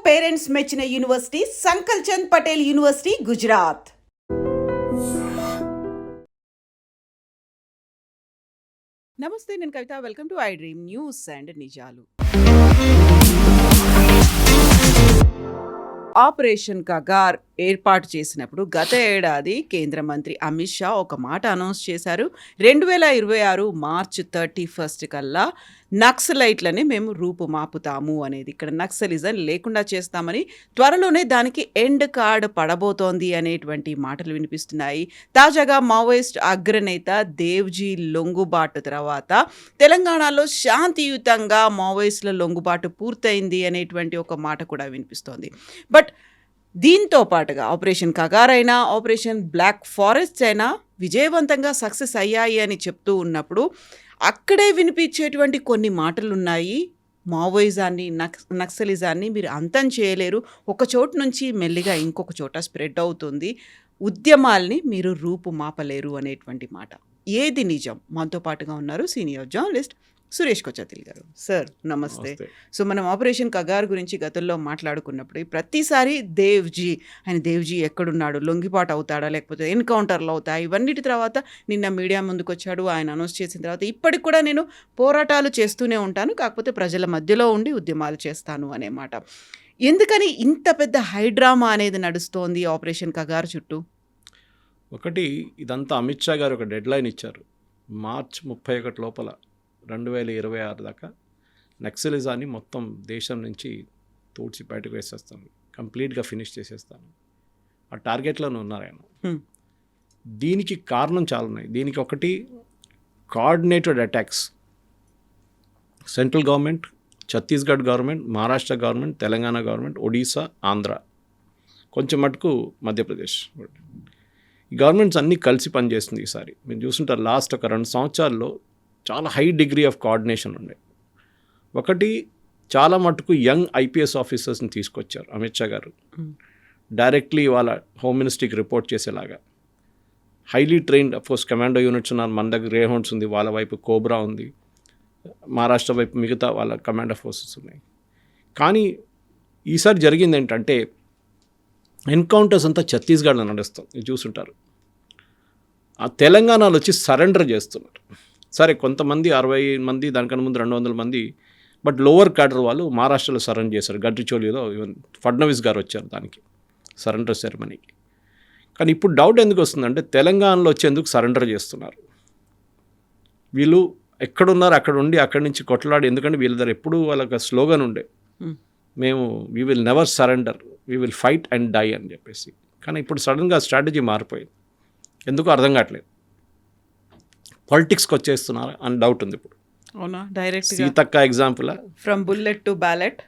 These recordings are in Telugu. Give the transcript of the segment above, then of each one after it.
పేరెంట్స్ మెచ్చిన యూనివర్సిటీ సంకల్ చంద్ పటేల్ యూనివర్సిటీ గుజరాత్. నమస్తే, నేను Kavitha. Welcome to I dream news and నిజాలు. ఆపరేషన్ కగార్ ఏర్పాటు చేసినప్పుడు గత ఏడాది కేంద్ర మంత్రి అమిత్ షా ఒక మాట అనౌన్స్ చేశారు. 2026 మార్చ్ 31 కల్లా నక్సలైట్లని మేము రూపుమాపుతాము అనేది. ఇక్కడ నక్సలిజం లేకుండా చేస్తామని, త్వరలోనే దానికి ఎండ్ కార్డ్ పడబోతోంది అనేటువంటి మాటలు వినిపిస్తున్నాయి. తాజాగా మావోయిస్ట్ అగ్రనేత దేవ్జీ లొంగుబాటు తర్వాత తెలంగాణలో శాంతియుతంగా మావోయిస్టుల లొంగుబాటు పూర్తయింది అనేటువంటి ఒక మాట కూడా వినిపిస్తోంది. బట్ దీంతో పాటుగా ఆపరేషన్ కగార్ అయినా, ఆపరేషన్ బ్లాక్ ఫారెస్ట్ అయినా విజయవంతంగా సక్సెస్ అయ్యాయి అని చెప్తూ ఉన్నప్పుడు అక్కడే వినిపించేటువంటి కొన్ని మాటలు ఉన్నాయి. మావోయిజాన్ని, నక్సలిజాన్ని మీరు అంతం చేయలేరు, ఒక చోటు నుంచి మెల్లిగా ఇంకొక చోట స్ప్రెడ్ అవుతుంది, ఉద్యమాల్ని మీరు రూపుమాపలేరు అనేటువంటి మాట. ఏది నిజం? మనతో పాటుగా ఉన్నారు సీనియర్ జర్నలిస్ట్ సురేష్ కొచ్చతిల్ గారు. సార్ నమస్తే. సో మనం ఆపరేషన్ కగార్ గురించి గతంలో మాట్లాడుకున్నప్పుడు ప్రతిసారి దేవ్జీ ఎక్కడున్నాడు, లొంగిపాటు అవుతాడా లేకపోతే ఎన్కౌంటర్లు అవుతాయి, ఇవన్నిటి తర్వాత నిన్న మీడియా ముందుకు వచ్చాడు. ఆయన అనౌన్స్ చేసిన తర్వాత ఇప్పటికి కూడా నేను పోరాటాలు చేస్తూనే ఉంటాను, కాకపోతే ప్రజల మధ్యలో ఉండి ఉద్యమాలు చేస్తాను అనే మాట. ఎందుకని ఇంత పెద్ద హైడ్రామా అనేది నడుస్తోంది ఆపరేషన్ కగార్ చుట్టూ? ఒకటి, ఇదంతా అమిత్ షా గారు ఒక డెడ్ లైన్ ఇచ్చారు. మార్చ్ 31 లోపల 2026 దాకా నక్సలిజాన్ని మొత్తం దేశం నుంచి తోడ్చి బయటకు వేసేస్తాను, కంప్లీట్గా ఫినిష్ చేసేస్తాను. ఆ టార్గెట్లోనే ఉన్నారు ఆయన. దీనికి కారణం చాలా ఉన్నాయి. దీనికి ఒకటి, coordinated attacks. Central government, Chhattisgarh government, Maharashtra government, Telangana government, Odisha, Andhra, కొంచెం మటుకు మధ్యప్రదేశ్. ఈ గవర్నమెంట్స్ అన్నీ కలిసి పనిచేస్తుంది. ఈసారి మీరు చూస్తుంటారు, లాస్ట్ ఒక 2 సంవత్సరాల్లో చాలా హై డిగ్రీ ఆఫ్ కోఆర్డినేషన్ ఉండే. ఒకటి, చాలా మటుకు యంగ్ ఐపీఎస్ ఆఫీసర్స్ని తీసుకొచ్చారు అమిత్ షా గారు, డైరెక్ట్లీ వాళ్ళ హోమ్ మినిస్ట్రీకి రిపోర్ట్ చేసేలాగా. Highly trained, of course commando units ఉన్నారు, మన దగ్గర గ్రేహౌండ్స్ ఉంది, వాళ్ళ వైపు కోబ్రా ఉంది, మహారాష్ట్ర వైపు మిగతా వాళ్ళ కమాండో ఫోర్సెస్ ఉన్నాయి. కానీ ఈసారి జరిగింది ఏంటంటే, ఎన్కౌంటర్స్ అంతా ఛత్తీస్గఢ్లో నడుస్తాం, ఇది చూసుంటారు. ఆ తెలంగాణలో వచ్చి సరెండర్ చేస్తున్నారు. సరే, కొంతమంది 60 మంది, దానికన్నా ముందు 200 మంది, బట్ లోవర్ క్యాడర్ వాళ్ళు మహారాష్ట్రలో సరెండర్ చేశారు. గడ్రిచోలిలో ఈవెన్ ఫడ్నవీస్ గారు వచ్చారు దానికి, సరెండర్ సెరమనీకి. కానీ ఇప్పుడు డౌట్ ఎందుకు వస్తుందంటే, తెలంగాణలో వచ్చేందుకు సరెండర్ చేస్తున్నారు వీళ్ళు. ఎక్కడున్నారు అక్కడ ఉండి అక్కడి నుంచి కొట్లాడి, ఎందుకంటే వీళ్ళ దగ్గర ఎప్పుడు వాళ్ళకి స్లోగన్ ఉండే, మేము we will never surrender, we will fight and die అని చెప్పేసి. కానీ ఇప్పుడు సడన్గా స్ట్రాటజీ మారిపోయింది, ఎందుకు అర్థం కావట్లేదు. పాలిటిక్స్కి వచ్చేస్తున్నారు అని డౌట్ ఉంది ఇప్పుడు. అవునా? Direct Seethakka example, from bullet to ballot,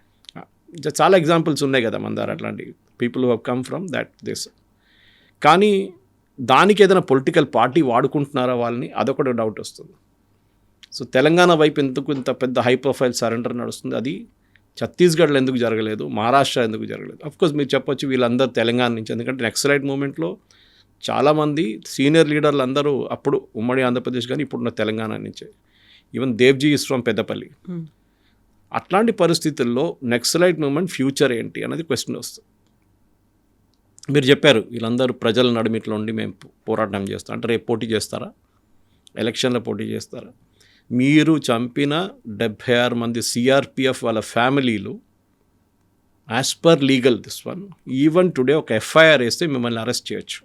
చాలా ఎగ్జాంపుల్స్ ఉన్నాయి కదా మన దగ్గర, అట్లాంటి people who have come from that this. కానీ దానికి ఏదైనా పొలిటికల్ పార్టీ వాడుకుంటున్నారా వాళ్ళని, అదొకటి డౌట్ వస్తుంది. సో తెలంగాణ వైపు ఎందుకు ఇంత పెద్ద హై ప్రొఫైల్ సరెండర్ నడుస్తుంది? అది ఛత్తీస్గఢ్లో ఎందుకు జరగలేదు, మహారాష్ట్ర ఎందుకు జరగలేదు? అఫ్కోర్స్ మీరు చెప్పొచ్చు వీళ్ళందరూ తెలంగాణ నుంచి, ఎందుకంటే నక్సలైట్ మూమెంట్లో చాలామంది సీనియర్ లీడర్లు అందరూ అప్పుడు ఉమ్మడి ఆంధ్రప్రదేశ్ కానీ ఇప్పుడున్న తెలంగాణ నుంచే. Even Devji is from Peddapalli. అట్లాంటి పరిస్థితుల్లో నక్సలైట్ మూమెంట్ ఫ్యూచర్ ఏంటి అనేది క్వశ్చన్ వస్తుంది. మీరు చెప్పారు వీళ్ళందరూ ప్రజల నడుమిట్లో ఉండి మేము పోరాటం చేస్తాం అంటే, రేపు పోటీ చేస్తారా? ఎలక్షన్లో పోటీ చేస్తారా? మీరు చంపిన 76 మంది సిఆర్పిఎఫ్ వాళ్ళ ఫ్యామిలీలు, as per legal this one, even today ఒక ఎఫ్ఐఆర్ వేస్తే మిమ్మల్ని అరెస్ట్ చేయొచ్చు.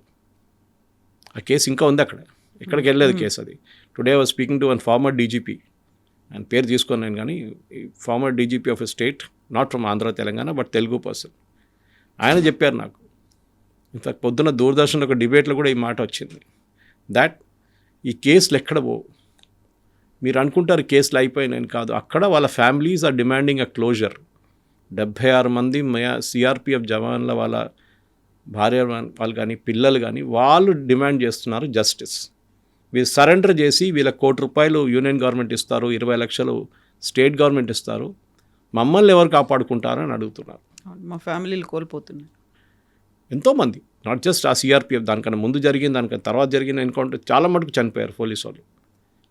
ఆ కేసు ఇంకా ఉంది అక్కడ, ఎక్కడికి వెళ్ళలేదు కేసు అది. Today was speaking to one farmer DGP, ఆయన పేరు తీసుకున్నాను కానీ, farmer DGP of a state, not from Andhra Telangana but Telugu person. ఆయన చెప్పారు నాకు, ఇన్ఫాక్ట్ పొద్దున్న దూరదర్శన్లో ఒక డిబేట్లో కూడా ఈ మాట వచ్చింది, దాట్ ఈ కేసులు ఎక్కడ పోవు. మీరు అనుకుంటారు కేసులు అయిపోయినాయని, కాదు, అక్కడ వాళ్ళ families are demanding a closure. 76 మంది సిఆర్పిఎఫ్ జవాన్ల వాళ్ళ భార్య వాళ్ళు కానీ పిల్లలు కానీ వాళ్ళు డిమాండ్ చేస్తున్నారు జస్టిస్. వీళ్ళు సరెండర్ చేసి వీళ్ళకి ₹1 కోటి యూనియన్ గవర్నమెంట్ ఇస్తారు, 20 లక్షలు స్టేట్ గవర్నమెంట్ ఇస్తారు, మమ్మల్ని ఎవరు కాపాడుకుంటారు అని అడుగుతున్నారు. మా ఫ్యామిలీలు కోల్పోతున్నాయి ఎంతోమంది, నాట్ జస్ట్ ఆ సిఆర్పిఎఫ్, దానికన్నా ముందు జరిగింది, దానికన్నా తర్వాత జరిగిన ఎన్కౌంటర్ చాలా మటుకు చనిపోయారు పోలీసు వాళ్ళు.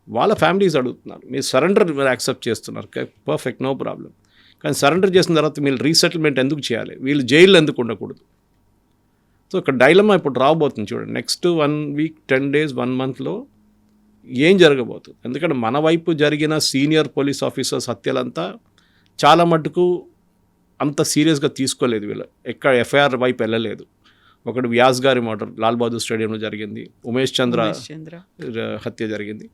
వాళ్ళ ఫ్యామిలీస్ అడుగుతున్నారు, మీరు సరెండర్ మీరు యాక్సెప్ట్ చేస్తున్నారు, పర్ఫెక్ట్, నో ప్రాబ్లం. కానీ సరెండర్ చేసిన తర్వాత వీళ్ళు రీసెటిల్మెంట్ ఎందుకు చేయాలి, వీళ్ళు జైల్లో ఎందుకు ఉండకూడదు? సో ఇక్కడ డైలమా ఇప్పుడు రాబోతుంది చూడండి. నెక్స్ట్ 1 వీక్ 10 days 1 monthలో ఏం జరగబోతుంది? ఎందుకంటే మన వైపు జరిగిన సీనియర్ పోలీస్ ఆఫీసర్స్ హత్యలంతా చాలా మటుకు అంత సీరియస్గా తీసుకోలేదు, వీళ్ళు ఎక్కడ ఎఫ్ఐఆర్ వైపు వెళ్ళలేదు. ఒకటి వ్యాస్ గారి మర్డర్ లాల్ బహదూర్ స్టేడియంలో జరిగింది, ఉమేష్ చంద్ర హత్య జరిగింది.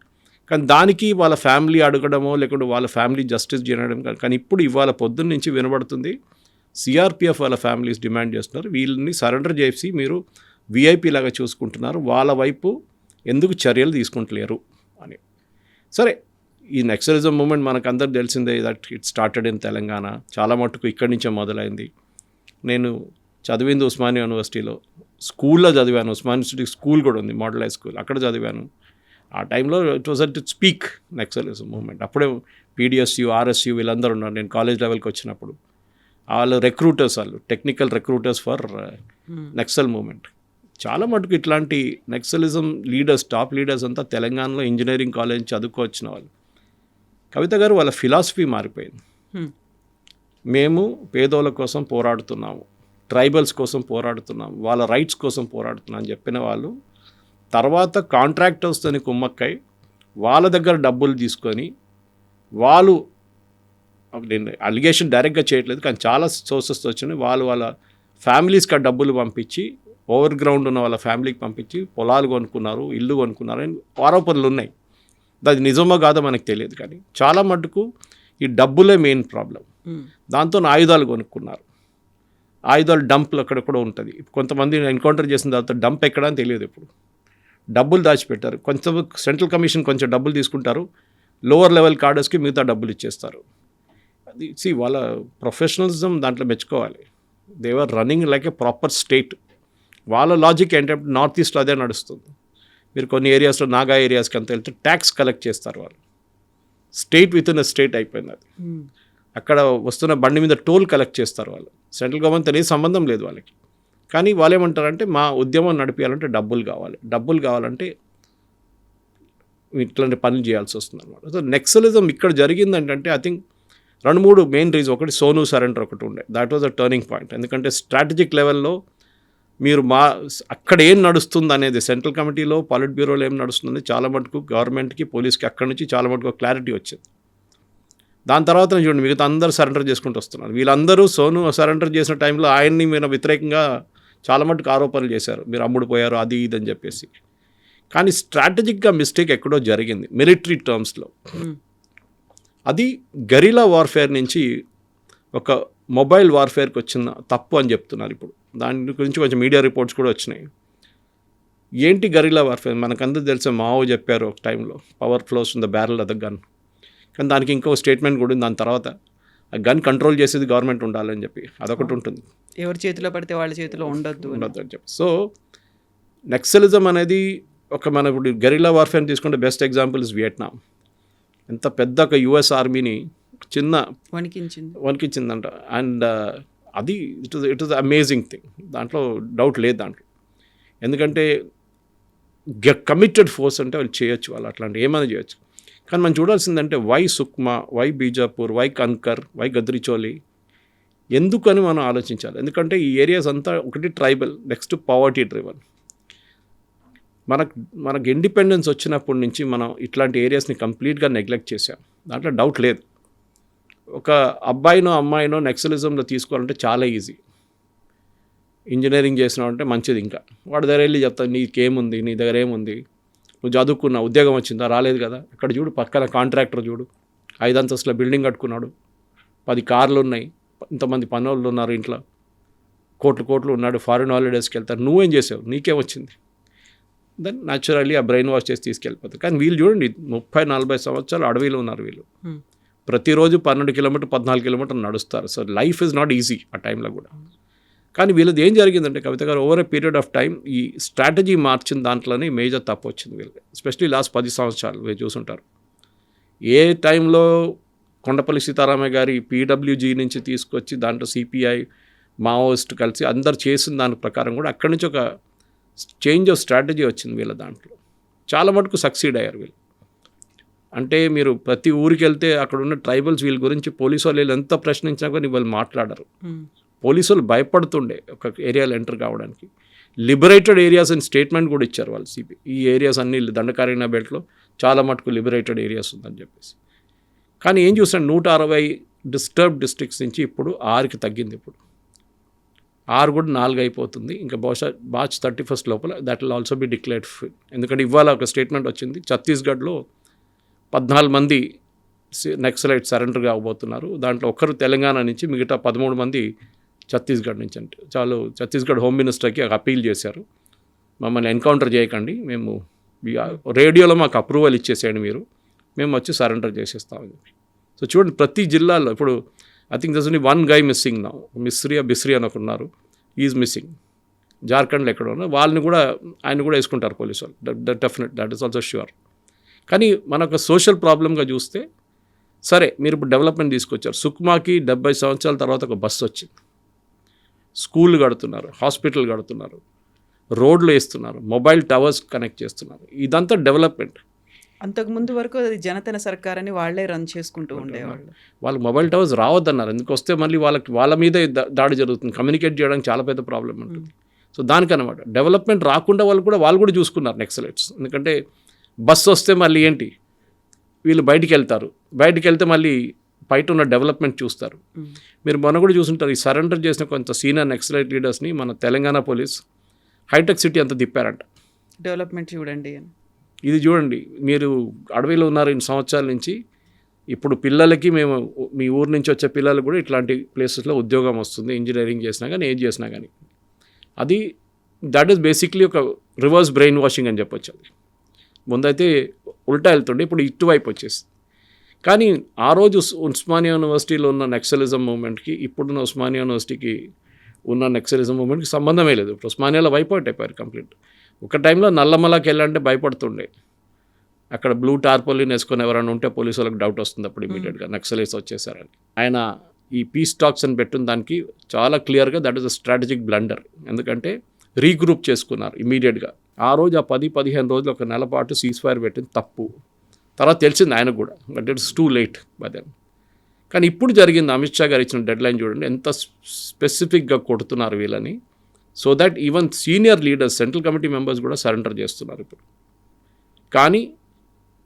కానీ దానికి వాళ్ళ ఫ్యామిలీ అడగడమో లేకుంటే వాళ్ళ ఫ్యామిలీ జస్టిస్ చేయడం కానీ ఇప్పుడు ఇవాళ పొద్దున్న నుంచి వినబడుతుంది సిఆర్పిఎఫ్ వాళ్ళ ఫ్యామిలీస్ డిమాండ్ చేస్తున్నారు, వీళ్ళని సరెండర్ చేసి మీరు విఐపి లాగా చూసుకుంటున్నారు, వాళ్ళ వైపు ఎందుకు చర్యలు తీసుకుంటలేరు అని. సరే, ఈ నక్సలిజం మూమెంట్ మనకు అందరికి తెలిసిందే, that it started in Telangana. చాలా మటుకు ఇక్కడి నుంచే మొదలైంది. నేను చదివింది ఉస్మానియా యూనివర్సిటీలో, స్కూల్లో చదివాను. ఉస్మానియా యూనివర్సిటీ స్కూల్ కూడా ఉంది, మోడల్ హై స్కూల్, అక్కడ చదివాను. ఆ టైంలో it was at peak Naxalism movement. అప్పుడే పీడిఎస్యు, ఆర్ఎస్యు వీళ్ళందరూ ఉన్నారు. నేను కాలేజ్ లెవెల్కి వచ్చినప్పుడు వాళ్ళు రిక్రూటర్స్, వాళ్ళు technical recruiters for Naxal movement. చాలా మటుకు ఇట్లాంటి నక్సలిజం లీడర్స్, టాప్ లీడర్స్ అంతా తెలంగాణలో ఇంజనీరింగ్ కాలేజ్ చదువుకోవచ్చిన వాళ్ళు. కవిత గారు వాళ్ళ ఫిలాసఫీ మారిపోయింది. మేము పేదోళ్ళ కోసం పోరాడుతున్నాము, ట్రైబల్స్ కోసం పోరాడుతున్నాము, వాళ్ళ రైట్స్ కోసం పోరాడుతున్నాం అని చెప్పిన వాళ్ళు తర్వాత కాంట్రాక్టర్స్తోని కుమ్మక్కై వాళ్ళ దగ్గర డబ్బులు తీసుకొని వాళ్ళు, నేను అలిగేషన్ డైరెక్ట్గా చేయట్లేదు కానీ చాలా సోర్సెస్తో వచ్చినాయి, వాళ్ళ ఫ్యామిలీస్కి ఆ డబ్బులు పంపించి ఓవర్ గ్రౌండ్ ఉన్న వాళ్ళ ఫ్యామిలీకి పంపించి పొలాలు కొనుక్కున్నారు, ఇల్లు కొనుక్కున్నారు అని ఆరోపణలు ఉన్నాయి. అది నిజమో కాదో మనకు తెలియదు కానీ చాలా మటుకు ఈ డబ్బులే మెయిన్ ప్రాబ్లం. దాంతో ఆయుధాలు కొనుక్కున్నారు, ఆయుధాలు డంప్లు అక్కడెక్కడ ఉంటుంది. కొంతమంది ఎన్కౌంటర్ చేసిన తర్వాత డంప్ ఎక్కడ అని తెలియదు. ఇప్పుడు డబ్బులు దాచిపెట్టారు. కొంచెం సెంట్రల్ కమిషన్ కొంచెం డబ్బులు తీసుకుంటారు, లోవర్ లెవెల్ కార్డర్స్కి మిగతా డబ్బులు ఇచ్చేస్తారు. అది వాళ్ళ ప్రొఫెషనలిజం దాంట్లో మెచ్చుకోవాలి. They are running like a proper state. వాళ్ళ లాజిక్ ఏంటంటే నార్త్ ఈస్ట్లో అదే నడుస్తుంది. మీరు కొన్ని ఏరియాస్లో, నాగా ఏరియాస్కి అంత వెళ్తే ట్యాక్స్ కలెక్ట్ చేస్తారు వాళ్ళు. State with in a state అయిపోయింది అది. అక్కడ వస్తున్న బండి మీద టోల్ కలెక్ట్ చేస్తారు వాళ్ళు. సెంట్రల్ గవర్నమెంట్ అనేది సంబంధం లేదు వాళ్ళకి. కానీ వాళ్ళు ఏమంటారంటే మా ఉద్యమం నడిపించాలంటే డబ్బులు కావాలి, డబ్బులు కావాలంటే ఇట్లాంటి పనులు చేయాల్సి వస్తుంది అనమాట. సో నక్సలిజం ఇక్కడ జరిగిందంటే ఐ థింక్ 2-3 మెయిన్ రీజన్. ఒకటి సోను సరెండర్ ఒకటి ఉండే, that was a turning point. ఎందుకంటే స్ట్రాటజిక్ లెవెల్లో మీరు అక్కడ ఏం నడుస్తుంది అనేది, సెంట్రల్ కమిటీలో పాలిట్ బ్యూరోలో ఏం నడుస్తుంది చాలా మటుకు గవర్నమెంట్కి, పోలీస్కి అక్కడి నుంచి చాలా మటుకు క్లారిటీ వచ్చింది. దాని తర్వాత చూడండి మిగతా అందరూ సరెండర్ చేసుకుంటూ వస్తున్నారు. వీళ్ళందరూ సోను సరెండర్ చేసిన టైంలో ఆయన్ని మీరు వ్యతిరేకంగా చాలా మటుకు ఆరోపణలు చేశారు, మీరు అమ్ముడు పోయారు అది ఇది అని చెప్పేసి. కానీ స్ట్రాటజిక్గా మిస్టేక్ ఎక్కడో జరిగింది మిలిటరీ టర్మ్స్లో. అది గెరిలా వార్ఫేర్ నుంచి ఒక మొబైల్ వార్ఫేర్కి వచ్చిన తప్పు అని చెప్తున్నారు ఇప్పుడు. దాని గురించి కొంచెం మీడియా రిపోర్ట్స్ కూడా వచ్చినాయి. ఏంటి గెరిలా వార్ఫేర్? మనకందరూ తెలిసే మావో చెప్పారు ఒక టైంలో, power flows in the barrel of the gun. కానీ దానికి ఇంకో స్టేట్మెంట్ కూడా ఉంది దాని తర్వాత, ఆ గన్ కంట్రోల్ చేసేది గవర్నమెంట్ ఉండాలని చెప్పి అదొకటి ఉంటుంది. ఎవరి చేతిలో పడితే వాళ్ళ చేతిలో ఉండొద్దు అని చెప్పి. సో నక్సలిజం అనేది ఒక మనకు గెరిలా వార్ఫేర్ తీసుకుంటే బెస్ట్ ఎగ్జాంపుల్ ఇస్ వియట్నాం. ఎంత పెద్ద ఒక యుఎస్ ఆర్మీని చిన్న వణికించిందంట. అండ్ అది ఇట్ వాజ్ అమేజింగ్ థింగ్, దాంట్లో డౌట్ లేదు దాంట్లో. ఎందుకంటే కమిటెడ్ ఫోర్స్ అంటే వాళ్ళు చేయొచ్చు, వాళ్ళు అట్లాంటి ఏమైనా చేయొచ్చు. కానీ మనం చూడాల్సిందంటే why Sukma, why Bijapur, why Kanker, why Gadchiroli, ఎందుకని మనం ఆలోచించాలి. ఎందుకంటే ఈ ఏరియాస్ అంతా ఒకటి ట్రైబల్, నెక్స్ట్ పవర్టీ డ్రివన్. మనకు ఇండిపెండెన్స్ వచ్చినప్పటి నుంచి మనం ఇట్లాంటి ఏరియాస్ని కంప్లీట్గా నెగ్లెక్ట్ చేసాం, దాంట్లో డౌట్ లేదు. ఒక అబ్బాయినో అమ్మాయినో నక్సలిజంలో తీసుకోవాలంటే చాలా ఈజీ. ఇంజనీరింగ్ చేసినావు అంటే మంచిది, ఇంకా వాడి దగ్గర వెళ్ళి చెప్తాను నీకేముంది, నీ దగ్గర ఏముంది, నువ్వు చదువుకున్నా, ఉద్యోగం వచ్చిందా, రాలేదు కదా. అక్కడ చూడు పక్కన కాంట్రాక్టర్ చూడు, 5 అంతస్తుల బిల్డింగ్ కట్టుకున్నాడు, 10 కార్లు ఉన్నాయి, ఇంతమంది పనులు ఉన్నారు ఇంట్లో, కోట్లు ఉన్నాడు, ఫారిన్ హాలిడేస్కి వెళ్తారు. నువ్వేం చేసావు, నీకేం వచ్చింది? దెన్ న్యాచురల్లీ ఆ బ్రెయిన్ వాష్ చేసి తీసుకెళ్ళిపోతారు. కానీ వీళ్ళు చూడండి 30-40 సంవత్సరాలు అడవిలో ఉన్నారు వీళ్ళు. ప్రతిరోజు 12 కిలోమీటర్ 14 కిలోమీటర్లు నడుస్తారు. So life is not easy ఆ టైంలో కూడా. కానీ వీళ్ళది ఏం జరిగిందంటే కవిత గారు over a period of time ఈ స్ట్రాటజీ మార్చిన దాంట్లోనే మేజర్ తప్పు వచ్చింది వీళ్ళకి. ఎస్పెషలీ లాస్ట్ 10 సంవత్సరాలు మీరు చూసుంటారు. ఏ టైంలో కొండపల్లి సీతారామయ్య గారి పీడబ్ల్యూజీ నుంచి తీసుకొచ్చి దాంట్లో సిపిఐ, మావోయిస్ట్ కలిసి అందరు చేసిన దాని ప్రకారం కూడా అక్కడి నుంచి ఒక చేంజ్ ఆఫ్ స్ట్రాటజీ వచ్చింది వీళ్ళ దాంట్లో. చాలా మటుకు సక్సీడ్ అయ్యారు వీళ్ళు. అంటే మీరు ప్రతి ఊరికి వెళ్తే అక్కడ ఉన్న ట్రైబల్స్ వీళ్ళ గురించి పోలీసు వాళ్ళు ఎంత ప్రశ్నించినా కానీ వాళ్ళు మాట్లాడరు. పోలీసు వాళ్ళు భయపడుతుండే ఒక ఏరియాలో ఎంటర్ కావడానికి. లిబరేటెడ్ ఏరియాస్ అని స్టేట్మెంట్ కూడా ఇచ్చారు వాళ్ళు సిపి. ఈ ఏరియాస్ అన్ని దండకారణ్య బెల్ట్లో చాలా మటుకు లిబరేటెడ్ ఏరియాస్ ఉందని చెప్పేసి. కానీ ఏం చూసాను, 160 డిస్టర్బ్ డిస్ట్రిక్ట్స్ నుంచి ఇప్పుడు 6కి తగ్గింది. ఇప్పుడు 6 కూడా 4 అయిపోతుంది. ఇంకా బహుశా మార్చ్ 31 లోపల that will also be declared free. ఎందుకంటే ఇవాళ ఒక స్టేట్మెంట్ వచ్చింది, ఛత్తీస్గఢ్లో 14 మంది నక్సలైట్ సరెండర్ కాబోతున్నారు. దాంట్లో ఒకరు తెలంగాణ నుంచి, మిగతా 13 మంది ఛత్తీస్గఢ్ నుంచి. అంటే చాలు ఛత్తీస్గఢ్ హోమ్ మినిస్టర్కి అపీల్ చేశారు, మమ్మల్ని ఎన్కౌంటర్ చేయకండి, మేము రేడియోలో మాకు అప్రూవల్ ఇచ్చేసేయండి మీరు, మేము వచ్చి సరెండర్ చేసేస్తామని చెప్పి. సో చూడండి, ప్రతి జిల్లాలో ఇప్పుడు I think this only 1 guy missing now. బిస్రీ అని ఉన్నారు, ఈజ్ మిస్సింగ్. జార్ఖండ్లో ఎక్కడ ఉన్నారు, వాళ్ళని కూడా ఆయన కూడా వేసుకుంటారు పోలీసు వాళ్ళు. Definite, that is also sure. కానీ మనకు సోషల్ ప్రాబ్లంగా చూస్తే, సరే మీరు ఇప్పుడు డెవలప్మెంట్ తీసుకొచ్చారు, సుక్మాకి 70 సంవత్సరాల తర్వాత ఒక బస్సు వచ్చింది, స్కూల్ కడుతున్నారు, హాస్పిటల్ కడుతున్నారు, రోడ్లు వేస్తున్నారు, మొబైల్ టవర్స్ కనెక్ట్ చేస్తున్నారు. ఇదంతా డెవలప్మెంట్. అంతకుముందు వరకు అది జనతన సర్కార్ అని వాళ్ళే రన్ చేసుకుంటూ ఉండేవాళ్ళు. వాళ్ళు మొబైల్ టవర్స్ రావద్దన్నారు, ఎందుకు వస్తే మళ్ళీ వాళ్ళ మీదే దాడి జరుగుతుంది, కమ్యూనికేట్ చేయడానికి చాలా పెద్ద ప్రాబ్లం ఉంటుంది. సో దానికనమాట డెవలప్మెంట్ రాకుండా వాళ్ళు కూడా చూసుకున్నారు నక్సలైట్స్. ఎందుకంటే బస్సు వస్తే మళ్ళీ ఏంటి, వీళ్ళు బయటికి వెళ్తే మళ్ళీ బయట ఉన్న డెవలప్మెంట్ చూస్తారు. మీరు మొన్న కూడా చూసుంటారు, ఈ సరెండర్ చేసిన కొంత సీనియర్ నక్సలైట్ లీడర్స్ని మన తెలంగాణ పోలీస్ హైటెక్ సిటీ అంతా తిప్పారంట. డెవలప్మెంట్ చూడండి, ఇది చూడండి, మీరు అడవిలో ఉన్నారు ఇన్ని సంవత్సరాల నుంచి, ఇప్పుడు పిల్లలకి మేము మీ ఊరు నుంచి వచ్చే పిల్లలు కూడా ఇట్లాంటి ప్లేసెస్లో ఉద్యోగం వస్తుంది, ఇంజనీరింగ్ చేసినా కానీ ఏం చేసినా కానీ. అది దట్ ఈస్ బేసిక్లీ ఒక రివర్స్ బ్రెయిన్ వాషింగ్ అని చెప్పొచ్చు. అది ముందైతే ఉల్టా వెళ్తుండే, ఇప్పుడు ఇటువైపు వచ్చేసి. కానీ ఆ రోజు ఉస్మానియా యూనివర్సిటీలో ఉన్న నక్సలిజం మూమెంట్కి ఇప్పుడున్న ఉస్మానియా యూనివర్సిటీకి ఉన్న నక్సలిజం మూమెంట్కి సంబంధమే లేదు. ఇప్పుడు ఉస్మానియాలో వైపౌట్ అయిపోయారు కంప్లీట్. ఒక టైంలో నల్లమలకి వెళ్ళాలంటే భయపడుతుండే, అక్కడ బ్లూ టార్పోలిన్ వేసుకొని ఎవరైనా ఉంటే పోలీసు వాళ్ళకి డౌట్ వస్తుంది అప్పుడు ఇమీడియట్గా నక్సలైట్స్ వచ్చేసారని. ఆయన ఈ పీస్ టాక్స్ అని పెట్టిన దానికి చాలా క్లియర్గా that is a strategic blunder. ఎందుకంటే రీగ్రూప్ చేసుకున్నారు ఇమీడియట్గా. ఆ రోజు ఆ 10-15 రోజులు ఒక నెల పాటు సీజ్ ఫైర్ పెట్టింది తప్పు. తర్వాత తెలిసింది ఆయనకు కూడా, but it's too late by then. కానీ ఇప్పుడు జరిగింది, అమిత్ షా గారు ఇచ్చిన డెడ్ లైన్ చూడండి, ఎంత స్పెసిఫిక్గా కొడుతున్నారు వీళ్ళని. So that even senior leaders, central committee members కూడా సరెండర్ చేస్తున్నారు ఇప్పుడు. కానీ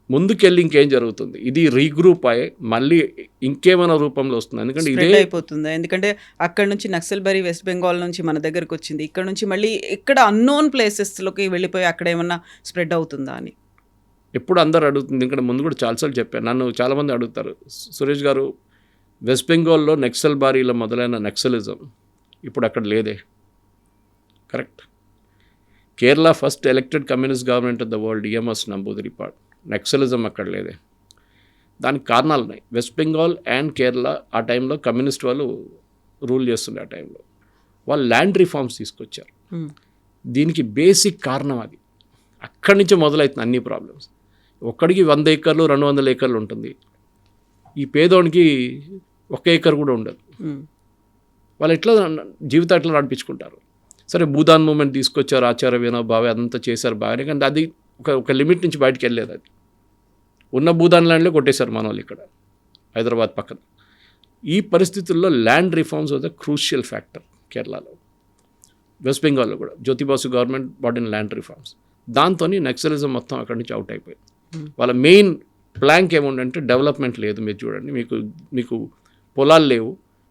ముందుకెళ్ళి ఇంకేం జరుగుతుంది, ఇది రీగ్రూప్ అయ్యి మళ్ళీ ఇంకేమైనా రూపంలో వస్తుంది. ఎందుకంటే ఇదే అయిపోతుంది. ఎందుకంటే అక్కడ నుంచి నక్సల్బరీ వెస్ట్ బెంగాల్ నుంచి మన దగ్గరకు వచ్చింది, ఇక్కడ నుంచి మళ్ళీ ఇక్కడ అన్నోన్ ప్లేసెస్లోకి వెళ్ళిపోయి అక్కడ ఏమన్నా స్ప్రెడ్ అవుతుందా అని ఎప్పుడు అందరు అడుగుతుంది. ఇక్కడ ముందు కూడా చాలాసార్లు చెప్పాను, నన్ను చాలామంది అడుగుతారు, సురేష్ గారు వెస్ట్ బెంగాల్లో నక్సల్బారీలో మొదలైన నక్సలిజం ఇప్పుడు అక్కడ లేదే. Correct. Kerala first elected communist government of the world, EMS Namboodiripad. Naxalism అక్కడ లేదే. దానికి కారణాలు ఉన్నాయి. వెస్ట్ బెంగాల్ అండ్ కేరళ ఆ టైంలో కమ్యూనిస్ట్ వాళ్ళు రూల్ చేస్తుండే. ఆ టైంలో వాళ్ళు ల్యాండ్ రిఫార్మ్స్ తీసుకొచ్చారు. దీనికి బేసిక్ కారణం అది. అక్కడి నుంచే మొదలవుతుంది అన్ని ప్రాబ్లమ్స్. ఒక్కడికి 100 ఏకర్లు 200 ఏకర్లు ఉంటుంది, ఈ పేదోనికి 1 ఏకర్ కూడా ఉండదు. వాళ్ళు ఎట్లా జీవితం ఎట్లా నడిపించుకుంటారు. సరే భూదాన్ మూమెంట్ తీసుకొచ్చారు, ఆచార్య వినోబావే అదంతా చేశారు బాగానే, కానీ అది ఒక లిమిట్ నుంచి బయటకు వెళ్ళలేదు. అది ఉన్న భూదాన్ ల్యాండ్లో కొట్టేశారు మన వాళ్ళు ఇక్కడ హైదరాబాద్ పక్కన. ఈ పరిస్థితుల్లో land reforms was the crucial factor కేరళలో. వెస్ట్ బెంగాల్లో కూడా Jyoti Basu government brought in land reforms. దాంతో నక్సలిజం మొత్తం అక్కడి నుంచి అవుట్ అయిపోయింది. వాళ్ళ మెయిన్ ప్లాంక్ ఏముండంటే డెవలప్మెంట్ లేదు. మీరు చూడండి, మీకు పొలాలు లేవు,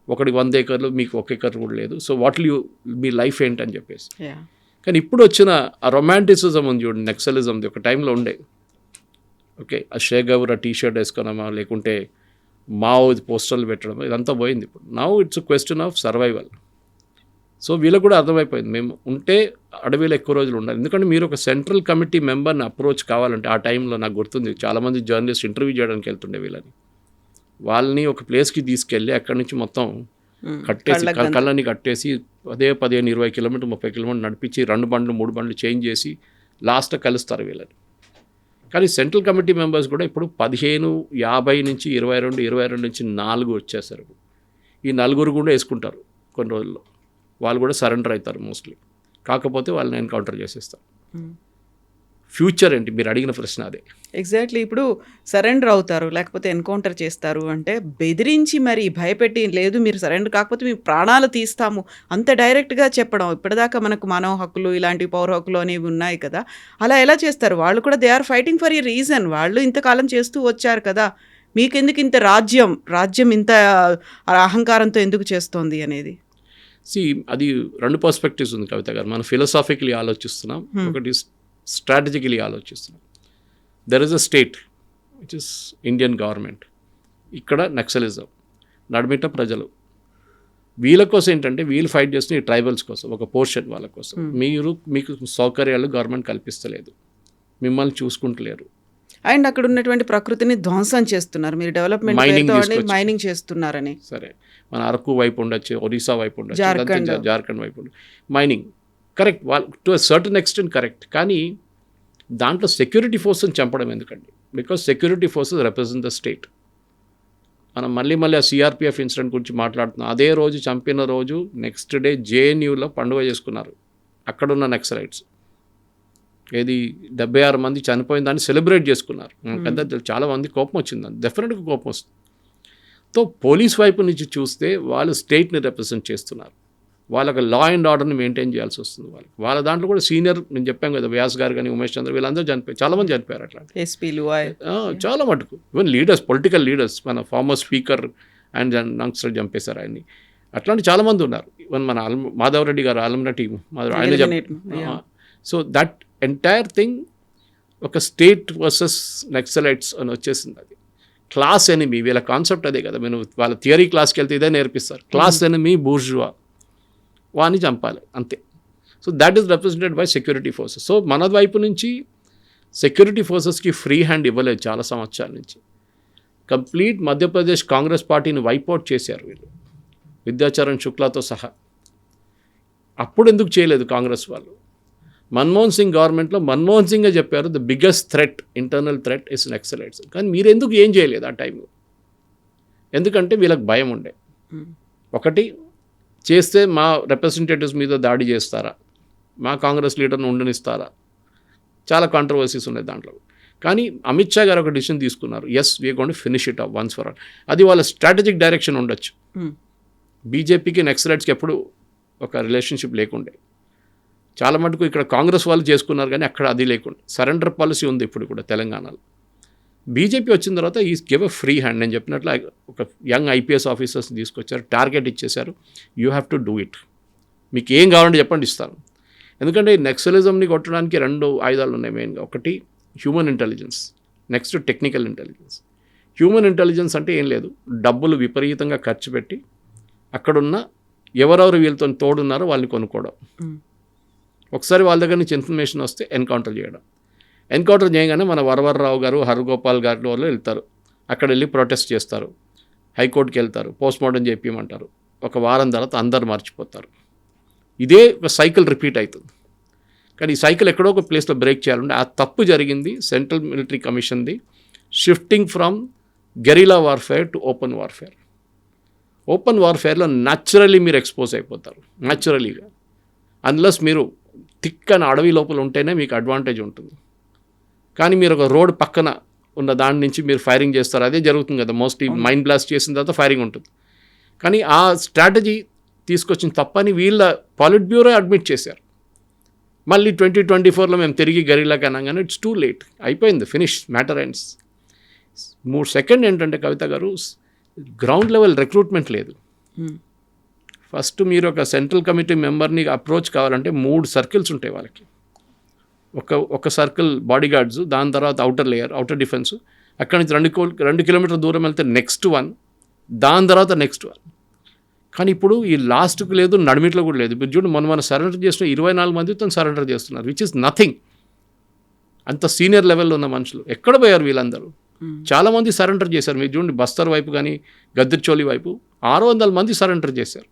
ఒకడికి 100 ఏకర్లు, మీకు 1 ఏకర్ కూడా లేదు. So what you me life ఏంటని చెప్పేసి. కానీ ఇప్పుడు వచ్చిన ఆ రొమాంటిసిజం ఉంది చూడండి, నక్సలిజంది ఒక టైంలో ఉండే. ఓకే, ఆ షేగవర్ ఆ టీషర్ట్ వేసుకోవడమా, లేకుంటే మావో పోస్టర్లు పెట్టడం, ఇదంతా పోయింది ఇప్పుడు. Now it's question of survival. So వీళ్ళకి కూడా అర్థమైపోయింది, మేము ఉంటే అడవిలో ఎక్కువ రోజులు ఉండాలి. ఎందుకంటే మీరు ఒక సెంట్రల్ కమిటీ మెంబర్ని అప్రోచ్ కావాలంటే ఆ టైంలో నాకు గుర్తుంది, చాలామంది జర్నలిస్ట్ ఇంటర్వ్యూ చేయడానికి వెళ్తుండే వీళ్ళని. వాళ్ళని ఒక ప్లేస్కి తీసుకెళ్ళి అక్కడి నుంచి మొత్తం కట్టేసి కళ్ళని కట్టేసి 15-20 కిలోమీటర్ 30 కిలోమీటర్ నడిపించి 2 బండ్లు 3 బండ్లు చేంజ్ చేసి లాస్ట్ కలుస్తారు వీళ్ళని. కానీ సెంట్రల్ కమిటీ మెంబర్స్ కూడా ఇప్పుడు 15, 50 నుంచి 22 నుంచి 4 వచ్చేస్తారు. ఈ 4 కూడా వేసుకుంటారు కొన్ని రోజుల్లో. వాళ్ళు కూడా సరెండర్ అవుతారు మోస్ట్లీ. కాకపోతే వాళ్ళని ఎన్కౌంటర్ చేసేస్తారు. ఫ్యూచర్ ఏంటి? మీరు అడిగిన ప్రశ్న అదే. ఎగ్జాక్ట్లీ. ఇప్పుడు సరెండర్ అవుతారు, లేకపోతే ఎన్కౌంటర్ చేస్తారు అంటే బెదిరించి మరి భయపెట్టి, లేదు మీరు సరెండర్ కాకపోతే మీ ప్రాణాలు తీస్తాము అంత డైరెక్ట్గా చెప్పడం. ఇప్పటిదాకా మనకు మానవ హక్కులు, ఇలాంటి పౌర హక్కులు అనేవి ఉన్నాయి కదా, అలా ఎలా చేస్తారు? వాళ్ళు కూడా they are fighting for a reason. వాళ్ళు ఇంతకాలం చేస్తూ వచ్చారు కదా, మీకెందుకు ఇంత రాజ్యం ఇంత అహంకారంతో ఎందుకు చేస్తోంది అనేది? అది 2 పర్స్పెక్టివ్స్ ఉంది కవిత గారు. మనం ఫిలాసాఫికలీ ఆలోచిస్తున్నాం, ఒకటి స్ట్రాటజికలీ ఆలోచిస్తున్నాం. There is a state which is Indian government, ఇక్కడ నక్సలిజం, నడిమిట ప్రజలు. వీళ్ళ కోసం ఏంటంటే వీళ్ళు ఫైట్ చేస్తున్న ఈ ట్రైబల్స్ కోసం, ఒక పోర్షన్ వాళ్ళ కోసం. మీకు సౌకర్యాలు గవర్నమెంట్ కల్పిస్తలేదు, మిమ్మల్ని చూసుకుంటలేరు. అండ్ అక్కడ ఉన్నటువంటి ప్రకృతిని ధ్వంసం చేస్తున్నారు. మీరు డెవలప్మెంట్ మైనింగ్ చేస్తున్నారని. సరే, మన అరకు వైపు ఉండొచ్చు, ఒరిస్సా వైపు ఉండొచ్చు, జార్ఖండ్ వైపు ఉండొచ్చు, మైనింగ్ కరెక్ట్. వాళ్ళు to a certain extent correct. కానీ దాంట్లో సెక్యూరిటీ ఫోర్స్ని చంపడం ఎందుకండి? Because security forces represent the state. మనం మళ్ళీ ఆ సిఆర్పిఎఫ్ ఇన్సిడెంట్ గురించి మాట్లాడుతున్నాం. అదే రోజు చంపిన రోజు నెక్స్ట్ డే జేఎన్యూలో పండుగ చేసుకున్నారు అక్కడున్న నక్సలైట్స్. ఏది 76 మంది చనిపోయిన దాన్ని సెలబ్రేట్ చేసుకున్నారు. పెద్ద చాలా మంది కోపం వచ్చిందని, డెఫినెట్గా కోపం వస్తుంది. తో పోలీస్ వైపు నుంచి చూస్తే వాళ్ళు స్టేట్ని రిప్రజెంట్ చేస్తున్నారు. వాళ్ళకి లా అండ్ ఆర్డర్ని మెయింటైన్ చేయాల్సి వస్తుంది. వాళ్ళ దాంట్లో కూడా సీనియర్, నేను చెప్పాను కదా, వ్యాస్ గారు కానీ ఉమేష్ చంద్ర, వీళ్ళందరూ చనిపోయారు. చాలామంది చనిపోయారు అట్లాంటి ఎస్పీలు, చాలా మటుకు. ఈవెన్ లీడర్స్, పొలిటికల్ లీడర్స్, మన ఫార్మర్ స్పీకర్ అండ్ యంగ్స్టర్ చంపేశారు ఆయన్ని. అట్లాంటి చాలామంది ఉన్నారు. ఈవెన్ మన మాధవరెడ్డి గారు ఆలమ్న టీము ఆయన. సో దట్ ఎంటైర్ థింగ్ ఒక స్టేట్ వర్సెస్ నక్సలైట్స్ అని వచ్చేసింది. అది క్లాస్ ఎనిమీ, వీళ్ళ కాన్సెప్ట్ అదే కదా. నేను వాళ్ళ థియరీ క్లాస్కి వెళ్తే ఇదే నేర్పిస్తారు. క్లాస్ ఎనిమీ బూర్జువా, వాని చంపాలి అంతే. So that is represented by security forces. So మన వైపు నుంచి సెక్యూరిటీ ఫోర్సెస్కి ఫ్రీ హ్యాండ్ ఇవ్వలేదు చాలా సంవత్సరాల నుంచి. కంప్లీట్ మధ్యప్రదేశ్ కాంగ్రెస్ పార్టీని వైపౌట్ చేశారు వీళ్ళు, విద్యాచరణ్ శుక్లాతో సహా. అప్పుడు ఎందుకు చేయలేదు కాంగ్రెస్ వాళ్ళు? మన్మోహన్ సింగ్ గవర్నమెంట్లో మన్మోహన్ సింగే చెప్పారు the biggest threat, internal threat is Naxalites. కానీ మీరు ఎందుకు ఏం చేయలేదు ఆ టైంలో? ఎందుకంటే వీళ్ళకి భయం ఉండే. ఒకటి, చేస్తే మా రిప్రజెంటేటివ్స్ మీద దాడి చేస్తారా, మా కాంగ్రెస్ లీడర్ని ఉండనిస్తారా, చాలా కాంట్రవర్సీస్ ఉన్నాయి దాంట్లో. కానీ అమిత్ షా గారు ఒక డిసిషన్ తీసుకున్నారు, yes we are going to finish it up once for all. అది వాళ్ళ స్ట్రాటజిక్ డైరెక్షన్ ఉండొచ్చు. బీజేపీకి నక్సలైట్స్కి ఎప్పుడు ఒక రిలేషన్షిప్ లేకుండే. చాలా మటుకు ఇక్కడ కాంగ్రెస్ వాళ్ళు చేసుకున్నారు, కానీ అక్కడ అది లేకుండా సరెండర్ పాలసీ ఉంది ఇప్పుడు కూడా తెలంగాణలో. బీజేపీ వచ్చిన తర్వాత ఈ గివ్ ఎ ఫ్రీ హ్యాండ్. నేను చెప్పినట్లు ఒక యంగ్ ఐపీఎస్ ఆఫీసర్స్ తీసుకొచ్చారు, టార్గెట్ ఇచ్చేశారు, you have to do it, మీకు ఏం కావాలంటే చెప్పండి ఇస్తాను. ఎందుకంటే నక్సలిజంని కొట్టడానికి 2 ఆయుధాలు ఉన్నాయి మెయిన్గా. ఒకటి human intelligence, next technical intelligence. Human intelligence అంటే ఏం లేదు, డబ్బులు విపరీతంగా ఖర్చు పెట్టి అక్కడున్న ఎవరెవరు వీళ్ళతో తోడున్నారో వాళ్ళని కొనుక్కోవడం. ఒకసారి వాళ్ళ దగ్గర నుంచి ఇన్ఫర్మేషన్ వస్తే ఎన్కౌంటర్ చేయడం. ఎన్కౌంటర్ చేయగానే మన వరవర్రావు గారు, హరగోపాల్ గారు వాళ్ళు వెళ్తారు, అక్కడ వెళ్ళి ప్రొటెస్ట్ చేస్తారు, హైకోర్టుకి వెళ్తారు, పోస్ట్మార్టం చేయించమంటారు. ఒక వారం తర్వాత అందరు మర్చిపోతారు. ఇదే ఒక సైకిల్ రిపీట్ అవుతుంది. కానీ ఈ సైకిల్ ఎక్కడో ఒక ప్లేస్లో బ్రేక్ చేయాలంటే ఆ తప్పు జరిగింది సెంట్రల్ మిలిటరీ కమిషన్ది, shifting from guerrilla warfare to open warfare. Open వార్ఫేర్లో న్యాచురల్లీ మీరు ఎక్స్పోజ్ అయిపోతారు, న్యాచురలీగా. అన్లెస్ మీరు థిక్ అని అడవి లోపల ఉంటేనే మీకు అడ్వాంటేజ్ ఉంటుంది. కానీ మీరు ఒక రోడ్ పక్కన ఉన్న దాని నుంచి మీరు ఫైరింగ్ చేస్తారు, అదే జరుగుతుంది కదా మోస్ట్లీ. మైండ్ బ్లాస్ట్ చేసిన తర్వాత ఫైరింగ్ ఉంటుంది. కానీ ఆ స్ట్రాటజీ తీసుకొచ్చిన తప్పని వీళ్ళ పాలిట్ బ్యూరో అడ్మిట్ చేశారు. మళ్ళీ 2024లో మేము తిరిగి గరిలాకి అనగానే ఇట్స్ టూ లేట్, అయిపోయింది, ఫినిష్, మ్యాటర్ ఎండ్స్. సెకండ్ ఏంటంటే కవిత గారు, గ్రౌండ్ లెవెల్ రిక్రూట్మెంట్ లేదు. ఫస్ట్ మీరు ఒక సెంట్రల్ కమిటీ మెంబర్ని అప్రోచ్ కావాలంటే 3 సర్కిల్స్ ఉంటాయి వాళ్ళకి. ఒక సర్కిల్ బాడీ గార్డ్స్, దాని తర్వాత అవుటర్ లేయర్, అవుటర్ డిఫెన్స్, అక్కడి నుంచి 2 కిలోమీటర్ల దూరం వెళ్తే నెక్స్ట్ 1, దాని తర్వాత నెక్స్ట్ 1. కానీ ఇప్పుడు ఈ లాస్ట్కి లేదు, నడిమిట్లో కూడా లేదు. ఇప్పుడు చూడండి, మన సరెండర్ చేసిన 24 మందితో సరెండర్ చేస్తున్నారు, విచ్ ఇస్ నథింగ్. అంత సీనియర్ లెవెల్లో ఉన్న మనుషులు ఎక్కడ పోయారు వీళ్ళందరూ? చాలామంది సరెండర్ చేశారు. మీరు చూడండి, బస్తర్ వైపు కానీ గద్దిర్చోలి వైపు 600 మంది సరెండర్ చేశారు.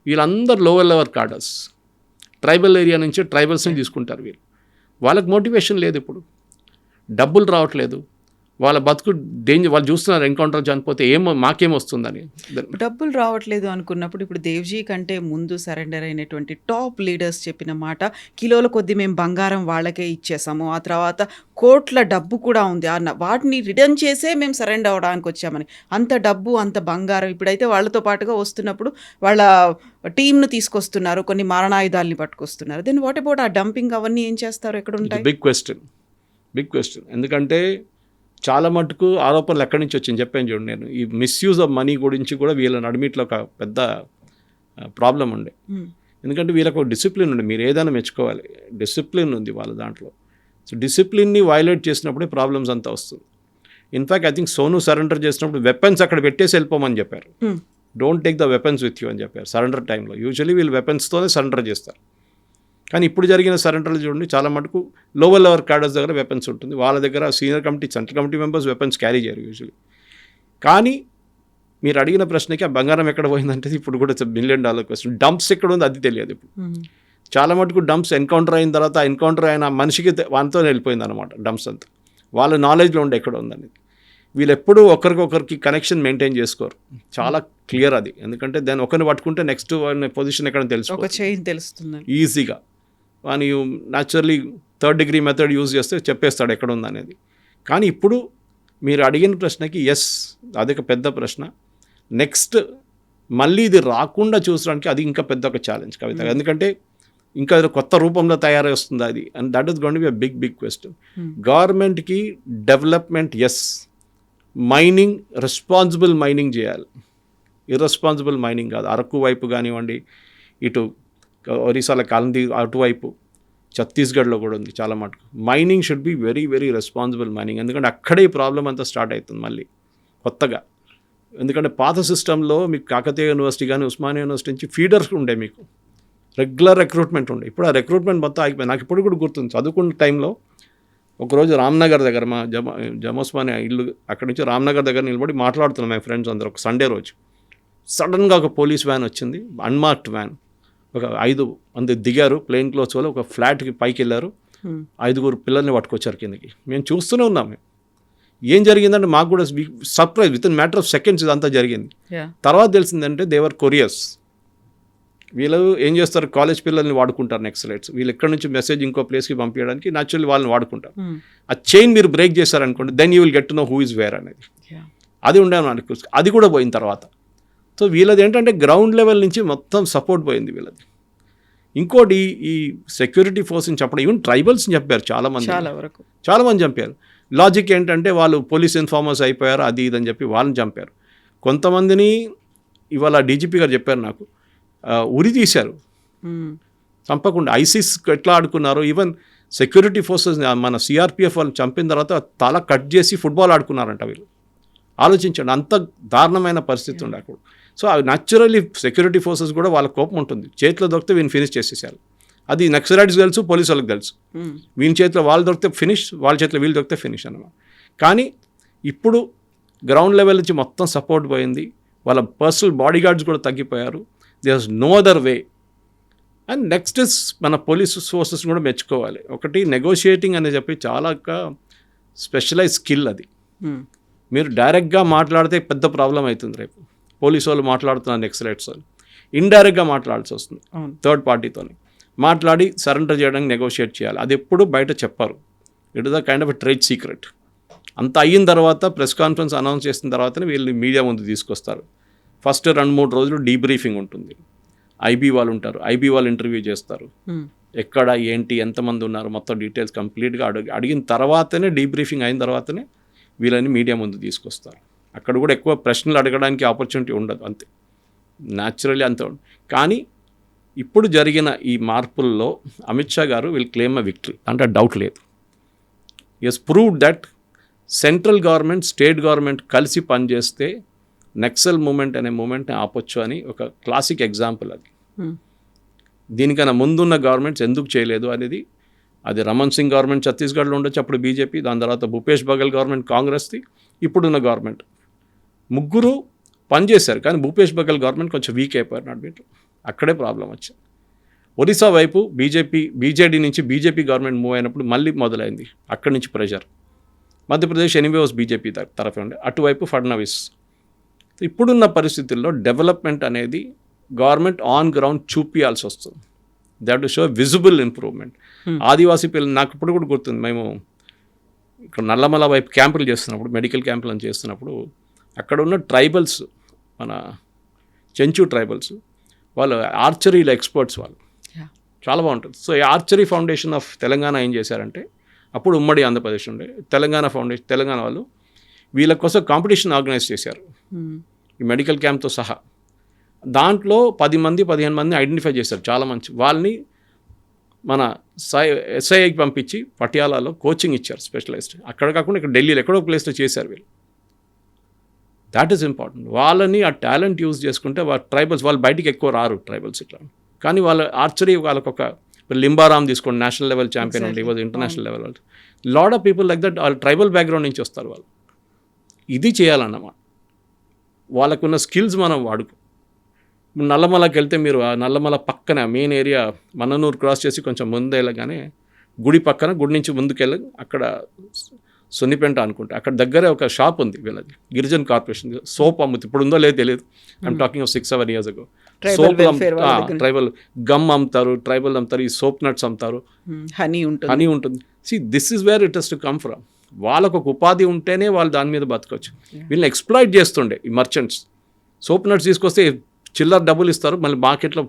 వీళ్ళందరూ లోవర్ లెవెల్ కార్డర్స్, ట్రైబల్ ఏరియా నుంచి ట్రైబల్స్ని తీసుకుంటారు వీళ్ళు. వాళ్ళకి మోటివేషన్ లేదు, ఇప్పుడు డబ్బులు రావట్లేదు, వాళ్ళ బతుకు డేంజర్, వాళ్ళు చూస్తున్నారు ఎన్కౌంటర్ చనిపోతే మాకేమొస్తుందని. డబ్బులు రావట్లేదు అనుకున్నప్పుడు ఇప్పుడు దేవ్జీ కంటే ముందు సరెండర్ అయినటువంటి టాప్ లీడర్స్ చెప్పిన మాట, కిలోల కొద్దీ మేము బంగారం వాళ్ళకే ఇచ్చేసాము, ఆ తర్వాత కోట్ల డబ్బు కూడా ఉంది, వాటిని రిటర్న్ చేసే మేము సరెండర్ అవ్వడానికి వచ్చామని. అంత డబ్బు అంత బంగారం ఇప్పుడైతే వాళ్ళతో పాటుగా వస్తున్నప్పుడు వాళ్ళ టీంను తీసుకొస్తున్నారు, కొన్ని మారణాయుధాలని పట్టుకొస్తున్నారు. దెన్ వాట్ అబౌట్ ఆ డంపింగ్ అవన్నీ ఏం చేస్తారు, ఎక్కడ ఉంటాయి? Big question. ఎందుకంటే చాలా మటుకు ఆరోపణలు ఎక్కడి నుంచి వచ్చింది చెప్పాను చూడండి. నేను ఈ మిస్యూజ్ ఆఫ్ మనీ గురించి కూడా వీళ్ళ నడిమిట్లో ఒక పెద్ద ప్రాబ్లం ఉండే. ఎందుకంటే వీళ్ళకు ఒక డిసిప్లిన్ ఉంది, మీరు ఏదైనా మెచ్చుకోవాలి, డిసిప్లిన్ ఉంది వాళ్ళ దాంట్లో. సో డిసిప్లిన్ని వైలేట్ చేసినప్పుడే ప్రాబ్లమ్స్ అంతా వస్తుంది. In fact I think Sonu surrender చేసినప్పుడు వెపన్స్ అక్కడ పెట్టేసి వెళ్ళిపోమని చెప్పారు. Don't take the weapons with you అని చెప్పారు సరెండర్ టైంలో. యూజువల్లీ వీళ్ళు వెపన్స్తోనే సరెండర్ చేస్తారు. కానీ ఇప్పుడు జరిగిన సరెండర్లు చూడండి, చాలా మటుకు లోవర్ లెవెల్ క్యాడర్స్ దగ్గర వెపన్స్ ఉంటుంది, వాళ్ళ దగ్గర senior committee, central committee members weapons carry చేయరు యూజువల్లీ. కానీ మీరు అడిగిన ప్రశ్నకి ఆ బంగారం ఎక్కడ పోయిందంటే ఇప్పుడు కూడా $1 బిలియన్ క్వశ్చన్. డంప్స్ ఎక్కడ ఉంది అది తెలియదు ఇప్పుడు. చాలా మటుకు డంప్స్ ఎన్కౌంటర్ అయిన తర్వాత ఎన్కౌంటర్ అయిన మనిషికి వానితో వెళ్ళిపోయింది అనమాట డంప్స్ అంతా. వాళ్ళ నాలెడ్జ్లో ఉండే ఎక్కడ ఉందని. వీళ్ళు ఎప్పుడూ ఒకరికొకరికి కనెక్షన్ మెయింటైన్ చేసుకోరు, చాలా క్లియర్ అది. ఎందుకంటే దాన్ని ఒకరిని పట్టుకుంటే నెక్స్ట్ పొజిషన్ ఎక్కడ తెలుస్తుంది ఈజీగా. వాని naturally third degree method use చేస్తే చెప్పేస్తాడు ఎక్కడ ఉందనేది. కానీ ఇప్పుడు మీరు అడిగిన ప్రశ్నకి అదొక పెద్ద ప్రశ్న. నెక్స్ట్ మళ్ళీ ఇది రాకుండా చూసడానికి అది ఇంకా పెద్ద ఒక ఛాలెంజ్ కవిత. ఎందుకంటే ఇంకా కొత్త రూపంలో తయారై వస్తుంది అది. And that is going to be a big question. గవర్నమెంట్కి డెవలప్మెంట్ మైనింగ్, రెస్పాన్సిబుల్ మైనింగ్ చేయాలి, ఇర్రెస్పాన్సిబుల్ మైనింగ్ కాదు. అరకు వైపు కానివ్వండి, ఇటు ఒరిస్సాల కాలంది అటువైపు, ఛత్తీస్గఢ్లో కూడా ఉంది చాలా మటుకు. Mining should be very very responsible mining. ఎందుకంటే అక్కడే ఈ ప్రాబ్లం అంతా స్టార్ట్ అవుతుంది మళ్ళీ కొత్తగా. ఎందుకంటే పాత సిస్టంలో మీకు కాకతీయ యూనివర్సిటీ కానీ ఉస్మానియా యూనివర్సిటీ నుంచి ఫీడర్స్ ఉండే, మీకు రెగ్యులర్ రిక్రూట్మెంట్ ఉండే. ఇప్పుడు ఆ రిక్రూట్మెంట్ మొత్తం ఆగిపోయింది. నాకు ఇప్పుడు కూడా గుర్తుంది, చదువుకున్న టైంలో ఒకరోజు రామ్నగర్ దగ్గర మా జమోస్మానియా ఇల్లు, అక్కడి నుంచి రామ్నగర్ దగ్గర నిలబడి మాట్లాడుతున్నాం మా ఫ్రెండ్స్ అందరూ. ఒక సండే రోజు సడన్గా ఒక పోలీస్ వ్యాన్ వచ్చింది, అన్మార్క్డ్ వ్యాన్. ఒక 5 మంది దిగారు ప్లెయిన్ క్లోత్స్ వల్ల, ఒక ఫ్లాట్కి పైకి వెళ్ళారు, 5 పిల్లల్ని పట్టుకొచ్చారు కిందకి. మేము చూస్తూనే ఉన్నాం. ఏం జరిగిందంటే మాకు కూడా surprise, with in matter of seconds ఇదంతా జరిగింది. తర్వాత తెలిసిందంటే దేవర్ కొరియర్స్. వీళ్ళు ఏం చేస్తారు, కాలేజ్ పిల్లల్ని వాడుకుంటారు నక్సలైట్స్. వీళ్ళు ఎక్కడి నుంచి మెసేజ్ ఇంకో ప్లేస్కి పంపించడానికి న్యాచురల్లీ వాళ్ళని వాడుకుంటారు. ఆ చైన్ మీరు బ్రేక్ చేశారనుకోండి, then you will get to know who is where అనేది. అది ఉండేది మనకు, అది కూడా పోయిన తర్వాత. సో వీళ్ళది ఏంటంటే గ్రౌండ్ లెవెల్ నుంచి మొత్తం సపోర్ట్ పోయింది వీళ్ళది. ఇంకోటి ఈ సెక్యూరిటీ ఫోర్స్ని చెప్పడం, ఈవెన్ ట్రైబల్స్ని చెప్పారు చాలామంది చంపారు. లాజిక్ ఏంటంటే వాళ్ళు పోలీస్ ఇన్ఫార్మర్స్ అయిపోయారు, అది ఇదని చెప్పి వాళ్ళని చంపారు. కొంతమందిని ఇవాళ డీజీపీ గారు చెప్పారు నాకు, ఉరి తీశారు చంపకుండా. ఐసిస్ ఎట్లా ఆడుకున్నారు, ఈవెన్ సెక్యూరిటీ ఫోర్సెస్ మన సిఆర్పిఎఫ్ వాళ్ళు చంపిన తర్వాత తల కట్ చేసి ఫుట్బాల్ ఆడుకున్నారంట వీళ్ళు. ఆలోచించండి, అంత దారుణమైన పరిస్థితి ఉండే అక్కడ. సో న్యాచురల్లీ సెక్యూరిటీ ఫోర్సెస్ కూడా వాళ్ళ కోపం ఉంటుంది, చేతిలో దొరికితే వీళ్ళని ఫినిష్ చేసేసారు. అది నక్సలైట్స్ తెలుసు, పోలీసు వాళ్ళకి తెలుసు. వీళ్ళ చేతిలో వాళ్ళు దొరికితే ఫినిష్, వాళ్ళ చేతిలో వీళ్ళు దొరికితే ఫినిష్ అన్నమాట. కానీ ఇప్పుడు గ్రౌండ్ లెవెల్ నుంచి మొత్తం సపోర్ట్ పోయింది, వాళ్ళ పర్సనల్ బాడీ గార్డ్స్ కూడా తగ్గిపోయారు. There is no other way. And next is మన పోలీస్ ఫోర్సెస్ కూడా మెచ్చుకోవాలి. ఒకటి నెగోషియేటింగ్ అని చెప్పి చాలా స్పెషలైజ్ స్కిల్ అది. మీరు డైరెక్ట్గా మాట్లాడితే పెద్ద ప్రాబ్లం అవుతుంది. రేపు పోలీసు వాళ్ళు మాట్లాడుతున్నారు నక్సలైట్స్ వాళ్ళు, ఇండైరెక్ట్గా మాట్లాడాల్సి వస్తుంది థర్డ్ పార్టీతో. మాట్లాడి సరెండర్ చేయడానికి నెగోషియేట్ చేయాలి. అది ఎప్పుడు బయట చెప్పారు, it is the kind of trade secret. అంత అయిన తర్వాత ప్రెస్ కాన్ఫరెన్స్ అనౌన్స్ చేసిన తర్వాతనే వీళ్ళు మీడియా ముందు తీసుకొస్తారు. ఫస్ట్ 2-3 రోజులు డీబ్రీఫింగ్ ఉంటుంది, ఐబీ వాళ్ళు ఉంటారు, ఐబీ వాళ్ళు ఇంటర్వ్యూ చేస్తారు, ఎక్కడ ఏంటి ఎంతమంది ఉన్నారు మొత్తం డీటెయిల్స్ కంప్లీట్గా అడిగిన తర్వాతనే, డీబ్రీఫింగ్ అయిన తర్వాతనే వీళ్ళని మీడియా ముందు తీసుకొస్తారు. అక్కడ కూడా ఎక్కువ ప్రశ్నలు అడగడానికి ఆపర్చునిటీ ఉండదు, అంతే న్యాచురల్లీ అంతే. కానీ ఇప్పుడు జరిగిన ఈ మార్పుల్లో అమిత్ షా గారు విల్ క్లెయిమ్ అ విక్టరీ, అంటే డౌట్ లేదు. Has proved that central government, state government కలిసి పనిచేస్తే నక్సల్ మూమెంట్ అనే మూమెంట్ని ఆపొచ్చు అని ఒక క్లాసిక్ ఎగ్జాంపుల్ అది. దీనికన్నా ముందున్న గవర్నమెంట్స్ ఎందుకు చేయలేదు అనేది, అది రమణ్ సింగ్ గవర్నమెంట్ ఛత్తీస్గఢ్లో ఉండొచ్చు, అప్పుడు బీజేపీ, దాని తర్వాత భూపేష్ బఘెల్ గవర్నమెంట్ కాంగ్రెస్ది, ఇప్పుడున్న గవర్నమెంట్, ముగ్గురు పనిచేశారు. కానీ భూపేష్ బఘెల్ గవర్నమెంట్ కొంచెం వీక్ అయిపోయారు నడిమిట్లో, అక్కడే ప్రాబ్లం వచ్చింది. ఒరిస్సా వైపు బీజేడీ నుంచి బీజేపీ గవర్నమెంట్ మూవ్ అయినప్పుడు మళ్ళీ మొదలైంది అక్కడి నుంచి ప్రెషర్. మధ్యప్రదేశ్ ఎనీవే బీజేపీ తరఫు ఉండే, అటువైపు ఫడ్నవీస్. ఇప్పుడున్న పరిస్థితుల్లో డెవలప్మెంట్ అనేది గవర్నమెంట్ ఆన్ గ్రౌండ్ చూపియాల్సి వస్తుంది. They have to show visible improvement. Adivasi పిల్లలు నాకు ఇప్పుడు కూడా గుర్తుంది, మేము ఇక్కడ నల్లమల వైపు క్యాంపులు చేస్తున్నప్పుడు, మెడికల్ క్యాంపులు అని చేస్తున్నప్పుడు అక్కడ ఉన్న ట్రైబల్స్, మన చెంచు ట్రైబల్స్, వాళ్ళు ఆర్చరీలో ఎక్స్పర్ట్స్, వాళ్ళు చాలా బాగుంటుంది. సో ఈ ఆర్చరీ ఫౌండేషన్ ఆఫ్ తెలంగాణ ఏం చేశారంటే, అప్పుడు ఉమ్మడి ఆంధ్రప్రదేశ్ ఉండే తెలంగాణ ఫౌండేషన్, తెలంగాణ వాళ్ళు వీళ్ళ కోసం కాంపిటీషన్ ఆర్గనైజ్ చేశారు ఈ మెడికల్ క్యాంప్తో సహా. దాంట్లో 10 మంది 15 మంది ఐడెంటిఫై చేశారు, చాలా మంచి వాళ్ళని మన ఎస్ఐకి పంపించి పటియాలాలో కోచింగ్ ఇచ్చారు, స్పెషలైజ్డ్. అక్కడ కాకుండా ఇక్కడ ఢిల్లీలో ఎక్కడో ప్లేస్లో చేశారు వీళ్ళు. That is important. వాళ్ళని ఆ టాలెంట్ యూజ్ చేసుకుంటే ట్రైబల్స్ వాళ్ళు బయటికి ఎక్కువ రారు, ట్రైబల్స్ ఇట్లా. కానీ వాళ్ళ ఆర్చరీ వాళ్ళకొక లింబారామ్ తీసుకోండి, నేషనల్ లెవెల్ ఛాంపియన్ ఉండి, ఇవాళ international level. Lot of people like that వాళ్ళు ట్రైబల్ బ్యాక్గ్రౌండ్ నుంచి వస్తారు వాళ్ళు. ఇది చేయాలన్నమాట. వాళ్ళకున్న స్కిల్స్ మనం వాడుకో. నల్లమలకి వెళ్తే మీరు ఆ నల్లమల పక్కన మెయిన్ ఏరియా మన్ననూరు క్రాస్ చేసి కొంచెం ముందు వెళ్ళగానే గుడి పక్కన, గుడి నుంచి ముందుకెళ్ళి అక్కడ సున్నిపెంట అనుకుంటా, అక్కడ దగ్గరే ఒక షాప్ ఉంది వీళ్ళది, గిరిజన్ కార్పొరేషన్ సోప్ అమ్ముతుంది. ఇప్పుడు ఉందో లేదో తెలియదు, I'm talking of 6-7 years ago. Soap, tribal gum అమ్ముతారు, ట్రైబల్ అమ్ముతారు, ఈ సోప్ నట్స్ అమ్ముతారు, హనీ ఉంటుంది. See this is where it has to come from. వాళ్ళకు ఒక ఉపాధి ఉంటేనే వాళ్ళు దాని మీద బతకొచ్చు. వీళ్ళని ఎక్స్ప్లాయిట్ చేస్తుండే ఈ మర్చెంట్స్. సోప్ నట్స్ తీసుకొస్తే చిల్లర డబ్బులు ఇస్తారు, మళ్ళీ మార్కెట్లో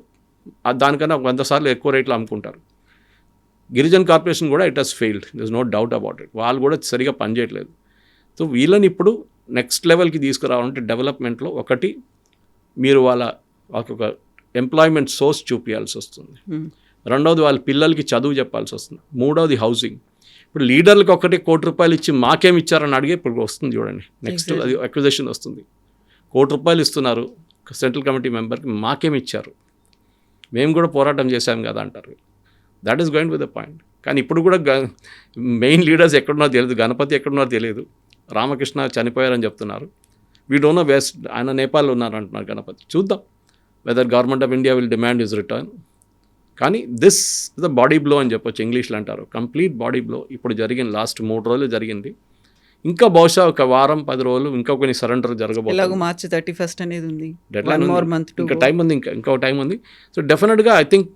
దానికన్నా 100 సార్లు ఎక్కువ రేట్లో అమ్ముకుంటారు. గిరిజన్ కార్పొరేషన్ కూడా it has failed, this no doubt about it. వాళ్ళు కూడా సరిగా పనిచేయట్లేదు. సో వీళ్ళని ఇప్పుడు నెక్స్ట్ లెవెల్కి తీసుకురావాలంటే డెవలప్మెంట్లో ఒకటి మీరు వాళ్ళకొక ఎంప్లాయ్మెంట్ సోర్స్ చూపించాల్సి వస్తుంది. రెండవది వాళ్ళ పిల్లలకి చదువు చెప్పాల్సి వస్తుంది. మూడవది హౌసింగ్. ఇప్పుడు లీడర్లకు ఒకటి ₹1 ఇచ్చి మాకేమి ఇచ్చారని అడిగే ఇప్పుడు వస్తుంది చూడండి, నెక్స్ట్ అది అక్విజిషన్ వస్తుంది. ₹1 ఇస్తున్నారు సెంట్రల్ కమిటీ మెంబర్కి, మాకేమి ఇచ్చారు, మేము కూడా పోరాటం చేశాం కదా అంటారు. That is going with the point. కానీ ఇప్పుడు కూడా మెయిన్ లీడర్స్ ఎక్కడున్నారో తెలియదు, గణపతి ఎక్కడున్నారో తెలియదు, రామకృష్ణ చనిపోయారని చెప్తున్నారు. వీ డోంట్ నో వెస్ట్, ఆయన నేపాల్లో ఉన్నారు అంటున్నారు గణపతి. చూద్దాం whether government of India will demand his return. కానీ this is the body blow అని చెప్పొచ్చు, ఇంగ్లీష్లో అంటారు, కంప్లీట్ బాడీ బ్లో. ఇప్పుడు జరిగింది, లాస్ట్ 3 రోజులు జరిగింది. ఇంకా బహుశా ఒక వారం 10 రోజులు ఇంకా కొన్ని సరెండర్ జరగబోతుంది. మార్చి 31 అనేది ఉంది, ఇంకా టైం ఉంది, ఇంకా టైం ఉంది. సో డెఫినెట్గా ఐ థింక్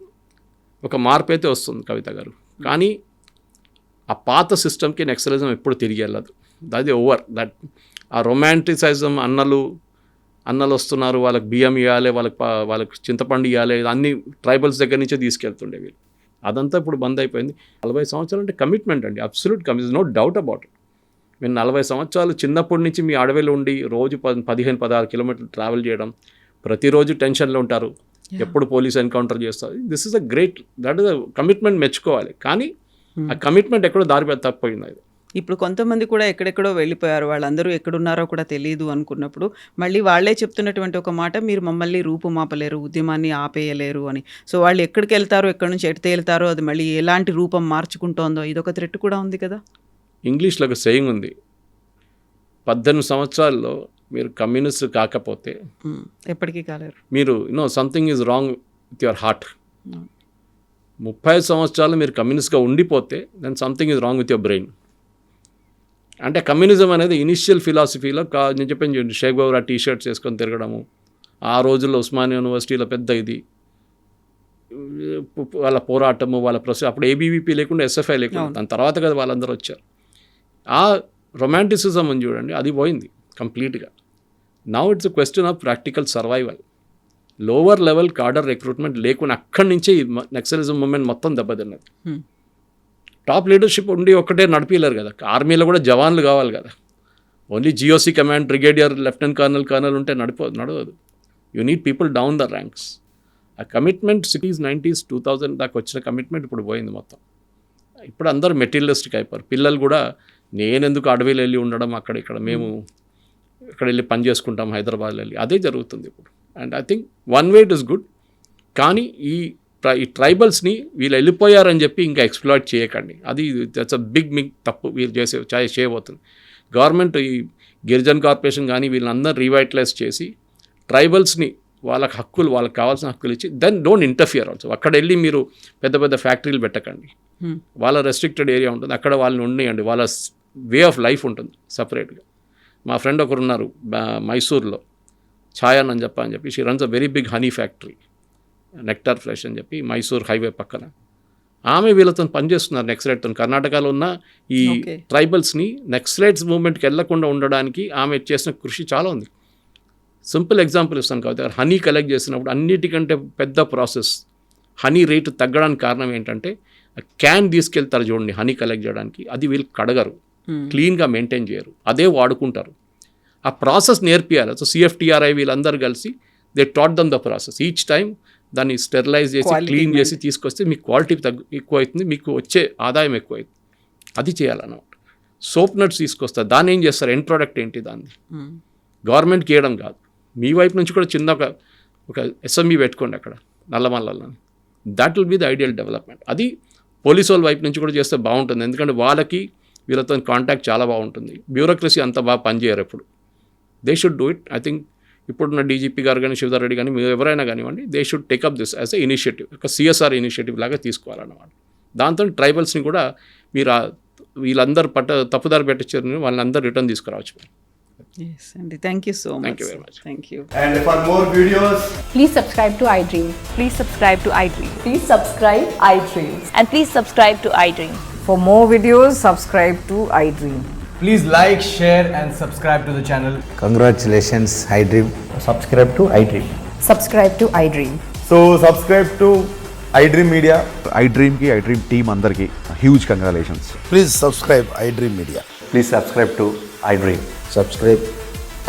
ఒక మార్పు అయితే వస్తుంది కవిత గారు. కానీ ఆ పాత సిస్టమ్కి నెక్సలిజం ఎప్పుడు తిరిగి వెళ్ళదు. అది ఓవర్. దట్ ఆ రొమాంటిసైజం, అన్నలు వస్తున్నారు, వాళ్ళకి బియ్యం ఇవ్వాలి, వాళ్ళకి చింతపండు ఇవ్వాలి, అన్ని ట్రైబల్స్ దగ్గర నుంచే తీసుకెళ్తుండే వీళ్ళు. అదంతా ఇప్పుడు బంద్ అయిపోయింది. 40 సంవత్సరాలు అంటే కమిట్మెంట్ అండి, absolute commitment, no doubt about it. మీరు 40 సంవత్సరాలు చిన్నప్పటి నుంచి మీ అడవిలో ఉండి రోజు 15-16 కిలోమీటర్లు ట్రావెల్ చేయడం, ప్రతిరోజు టెన్షన్లో ఉంటారు, ఎప్పుడు పోలీస్ ఎన్కౌంటర్ చేస్తారు. This is a great, that is a commitment, మెచ్చుకోవాలి. కానీ ఆ కమిట్మెంట్ ఎక్కడో దారి తప్పిపోయింది. అది ఇప్పుడు కొంతమంది కూడా ఎక్కడెక్కడో వెళ్ళిపోయారు, వాళ్ళందరూ ఎక్కడున్నారో కూడా తెలియదు అనుకున్నప్పుడు మళ్ళీ వాళ్ళే చెప్తున్నటువంటి ఒక మాట, మీరు మమ్మల్ని రూపుమాపలేరు, ఉద్యమాన్ని ఆపేయలేరు అని. సో వాళ్ళు ఎక్కడికి వెళ్తారో, ఎక్కడి నుంచి ఎటు తేలుతారో, అది మళ్ళీ ఎలాంటి రూపం మార్చుకుంటోందో ఇదొక థ్రెట్ కూడా ఉంది కదా. ఇంగ్లీష్లో ఒక సేయింగ్ ఉంది, 18 సంవత్సరాల్లో మీరు కమ్యూనిస్ట్ కాకపోతే ఎప్పటికీ కాలేరు, మీరు something is wrong with your heart. 30 సంవత్సరాలు మీరు కమ్యూనిస్ట్గా ఉండిపోతే then something is wrong with your brain. అంటే కమ్యూనిజం అనేది ఇనిషియల్ ఫిలాసఫీలో నేను చెప్పాను చూడండి, షేక్ బాబురా టీషర్ట్స్ వేసుకొని తిరగడము, ఆ రోజుల్లో ఉస్మానియా యూనివర్సిటీలో పెద్ద ఇది వాళ్ళ పోరాటము, వాళ్ళ ప్రొసెస్. అప్పుడు ఏబీవీపీ లేకుండా ఎస్ఎఫ్ఐ లేకుండా, దాని తర్వాత కదా వాళ్ళందరూ వచ్చారు. ఆ రొమాంటిసిజం అని చూడండి, అది పోయింది కంప్లీట్గా. Now it's a question of practical survival. Lower level cadre recruitment లేకుండా అక్కడి నుంచి నక్సలిజం మూమెంట్ మొత్తం దెబ్బతిన్నది. టాప్ లీడర్షిప్ ఉండి ఒక్కటే నడిపిలేరు కదా, ఆర్మీలో కూడా జవాన్లు కావాలి కదా. Only GOC command, brigadier, lieutenant colonel ఉంటే నడవదు. You need people down the ranks. ఆ కమిట్మెంట్ 60s, 90s, 2000 దాకా వచ్చిన కమిట్మెంట్ ఇప్పుడు పోయింది మొత్తం. ఇప్పుడు అందరూ మెటీరియలిస్టిక్ అయిపోయారు. పిల్లలు కూడా నేనెందుకు అడవిలో వెళ్ళి ఉండడం, అక్కడ మేము ఇక్కడ వెళ్ళి పని చేసుకుంటాం హైదరాబాద్లో వెళ్ళి, అదే జరుగుతుంది ఇప్పుడు. And I think one way it is good. కానీ ఈ ట్రైబల్స్ని వీళ్ళు వెళ్ళిపోయారని చెప్పి ఇంకా ఎక్స్ప్లాయిట్ చేయకండి. అది దట్స్ అ బిగ్ తప్పు వీళ్ళు చేయబోతుంది. గవర్నమెంట్ ఈ గిరిజన్ కార్పొరేషన్ కానీ వీళ్ళందరూ రీవైటలైజ్ చేసి ట్రైబల్స్ని వాళ్ళకి హక్కులు, వాళ్ళకి కావాల్సిన హక్కులు ఇచ్చి దెన్ డోంట్ ఇంటర్ఫియర్ ఆల్సో. అక్కడ వెళ్ళి మీరు పెద్ద పెద్ద ఫ్యాక్టరీలు పెట్టకండి, వాళ్ళ రెస్ట్రిక్టెడ్ ఏరియా ఉంటుంది, అక్కడ వాళ్ళని ఉండేయండి, వాళ్ళ వే ఆఫ్ లైఫ్ ఉంటుంది సపరేట్గా. మా ఫ్రెండ్ ఒకరు ఉన్నారు మైసూర్లో, ఛాయన్ అని చెప్పి she runs a very big honey factory, nectar fresh అని చెప్పి, మైసూర్ హైవే పక్కన. ఆమె వీళ్ళతో పనిచేస్తున్నారు నక్సలైట్తో. కర్ణాటకలో ఉన్న ఈ Okay. ట్రైబల్స్ని నక్సలైట్స్ మూవ్మెంట్కి వెళ్లకుండా ఉండడానికి ఆమె చేసిన కృషి చాలా ఉంది. సింపుల్ ఎగ్జాంపుల్ ఇస్తాను కాబట్టి, హనీ కలెక్ట్ చేసినప్పుడు అన్నిటికంటే పెద్ద ప్రాసెస్, హనీ రేటు తగ్గడానికి కారణం ఏంటంటే క్యాన్ తీసుకెళ్తారు చూడండి హనీ కలెక్ట్ చేయడానికి, అది వీళ్ళు కడగరు, క్లీన్గా మెయింటైన్ చేయరు, అదే వాడుకుంటారు. ఆ ప్రాసెస్ నేర్పియాలి. సో CFTRI వీళ్ళందరూ కలిసి they taught them the process. Each time దాన్ని స్టెరిలైజ్ చేసి Quality క్లీన్ చేసి తీసుకొస్తే మీకు క్వాలిటీ ఎక్కువ అవుతుంది, మీకు వచ్చే ఆదాయం ఎక్కువ అవుతుంది. అది చేయాలన్నమాట. సోప్ నట్స్ తీసుకొస్తారు, దాన్ని ఏం చేస్తారు, ఎండ్ ప్రోడక్ట్ ఏంటి, దాన్ని గవర్నమెంట్కి ఇవ్వడం కాదు, మీ వైపు నుంచి కూడా చిన్న ఒక SME పెట్టుకోండి అక్కడ నల్లమల్లని. That will be the ideal development. అది పోలీసు వాళ్ళ వైపు నుంచి కూడా చేస్తే బాగుంటుంది, ఎందుకంటే వాళ్ళకి వీళ్ళతో కాంటాక్ట్ చాలా బాగుంటుంది. బ్యూరోక్రసీ అంత బాగా పనిచేయరు ఎప్పుడు. They should do it. I think ఇప్పుడున్న DGP గారు కానీ, శివధర్ రెడ్డి కానీ, మీరు ఎవరైనా కానివ్వండి, they should take up this as a initiative, ఒక CSR ఇనిషియేటివ్ లాగా తీసుకోవాలన్నమాట. దాంతో ట్రైబల్స్ని కూడా మీరు వీళ్ళందరూ తప్పుదారి పెట్టించారు, వాళ్ళని అందరూ రిటర్న్ తీసుకురావచ్చు. Yes, అండి. Thank you so much. Thank you very much. Thank you. And for more videos, Please subscribe to iDream. Please subscribe to iDream. Please subscribe iDream. And please subscribe to iDream. For more videos, subscribe to iDream. please like, share and subscribe to the channel. Congratulations, iDream. subscribe to iDream. Subscribe to iDream. So subscribe to iDream Media. iDream ki iDream team andarki huge congratulations. Please subscribe iDream Media. Please subscribe to iDream. Subscribe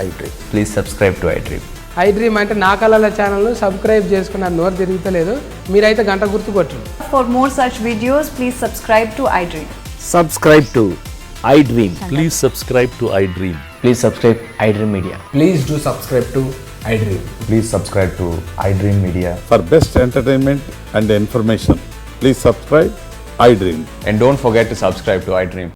iDream. Please subscribe to iDream. iDream అంటే నా కళల ఛానల్ను సబ్స్క్రైబ్ చేసుకున్న నోరు తిరుగుతలేదు, మీరైతే గంట గుర్తు కొట్టండి. For more such videos, please subscribe to iDream. Subscribe to iDream. Please subscribe to iDream. Please subscribe iDream Media. Please do subscribe to iDream. Please subscribe to iDream Media. For best entertainment and information, please subscribe iDream. And don't forget to subscribe to iDream.